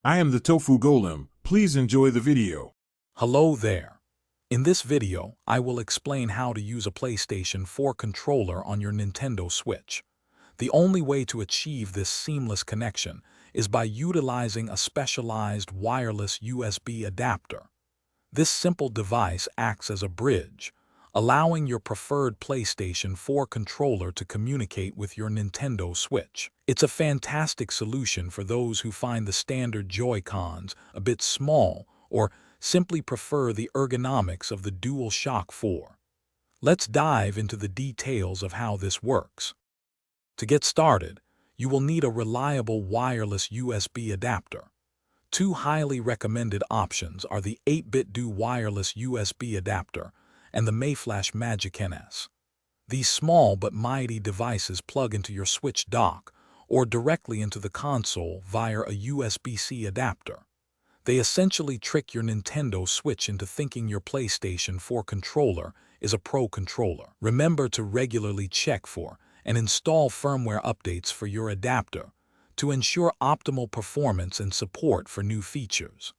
I am the Tofu Golem. Please enjoy the video. Hello there. In this video, I will explain how to use a PlayStation 4 controller on your Nintendo Switch. The only way to achieve this seamless connection is by utilizing a specialized wireless USB adapter. This simple device acts as a bridge, allowing your preferred PlayStation 4 controller to communicate with your Nintendo Switch. It's a fantastic solution for those who find the standard Joy-Cons a bit small or simply prefer the ergonomics of the DualShock 4. Let's dive into the details of how this works. To get started, you will need a reliable wireless USB adapter. Two highly recommended options are the 8-bit DU wireless USB adapter and the Mayflash Magic NS. These small but mighty devices plug into your Switch dock or directly into the console via a USB-C adapter. They essentially trick your Nintendo Switch into thinking your PlayStation 4 controller is a Pro controller. Remember to regularly check for and install firmware updates for your adapter to ensure optimal performance and support for new features.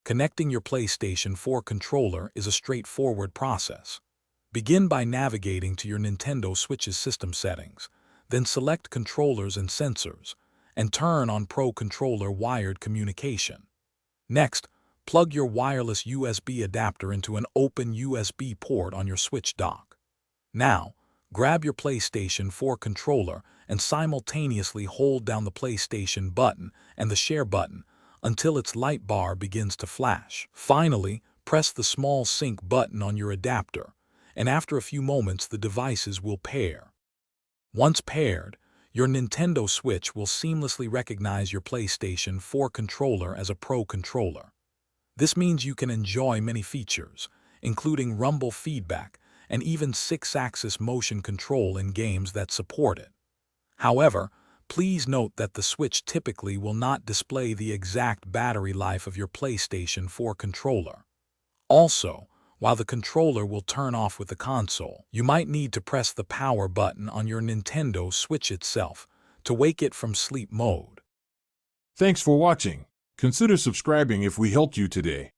Connecting your PlayStation 4 controller is a straightforward process. Begin by navigating to your Nintendo Switch's system settings, then select Controllers and Sensors, and turn on Pro Controller Wired Communication. Next, plug your wireless USB adapter into an open USB port on your Switch dock. Now, grab your PlayStation 4 controller and simultaneously hold down the PlayStation button and the Share button until its light bar begins to flash. Finally, press the small sync button on your adapter, and after a few moments the devices will pair. Once paired, your Nintendo Switch will seamlessly recognize your PlayStation 4 controller as a Pro controller. This means you can enjoy many features, including rumble feedback and even 6-axis motion control in games that support it. However, please note that the Switch typically will not display the exact battery life of your PlayStation 4 controller. Also, while the controller will turn off with the console, you might need to press the power button on your Nintendo Switch itself to wake it from sleep mode. Thanks for watching. Consider subscribing if we helped you today.